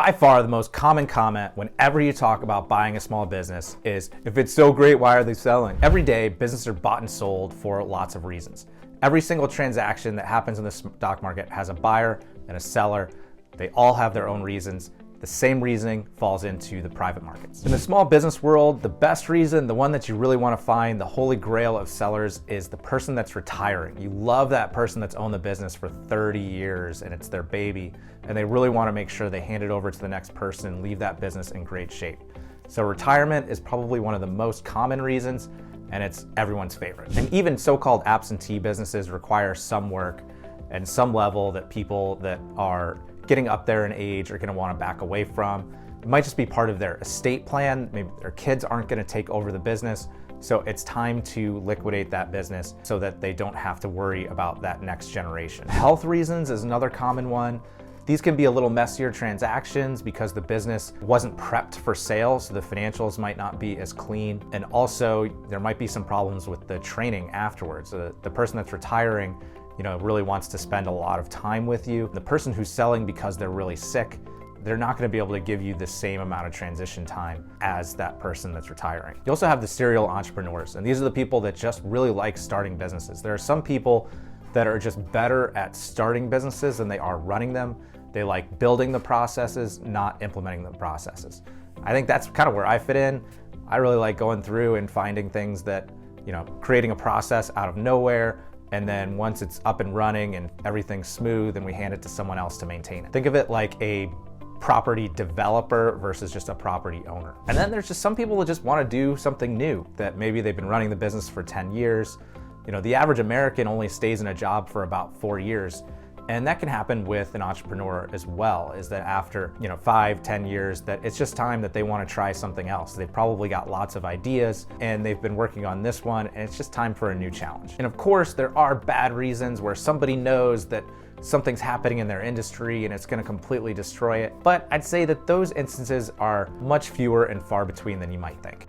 By far the most common comment whenever you talk about buying a small business is, if it's so great, why are they selling? Every day, businesses are bought and sold for lots of reasons. Every single transaction that happens in the stock market has a buyer and a seller. They all have their own reasons. The same reasoning falls into the private markets. In the small business world, the best reason, the one that you really want to find, the holy grail of sellers, is the person that's retiring. You love that person that's owned the business for 30 years and it's their baby, and they really want to make sure they hand it over to the next person and leave that business in great shape. So retirement is probably one of the most common reasons, and it's everyone's favorite. And even so-called absentee businesses require some work and some level that people that are getting up there in age are going to want to back away from. It might just be part of their estate plan. Maybe their kids aren't going to take over the business. So it's time to liquidate that business so that they don't have to worry about that next generation. Health reasons is another common one. These can be a little messier transactions because the business wasn't prepped for sale, so the financials might not be as clean. And also there might be some problems with the training afterwards. The person that's retiring really wants to spend a lot of time with you. The person who's selling because they're really sick, they're not going to be able to give you the same amount of transition time as that person that's retiring. You also have the serial entrepreneurs, and these are the people that just really like starting businesses. There are some people that are just better at starting businesses than they are running them. They like building the processes, not implementing the processes. I think that's kind of where I fit in. I really like going through and finding things that, creating a process out of nowhere, and then once it's up and running and everything's smooth, and we hand it to someone else to maintain it. Think of it like a property developer versus just a property owner. And then there's just some people that just want to do something new, that maybe they've been running the business for 10 years. The average American only stays in a job for about 4 years. And that can happen with an entrepreneur as well, is that after 5, 10 years, that it's just time that they want to try something else. They've probably got lots of ideas and they've been working on this one, and it's just time for a new challenge. And of course, there are bad reasons where somebody knows that something's happening in their industry and it's going to completely destroy it. But I'd say that those instances are much fewer and far between than you might think.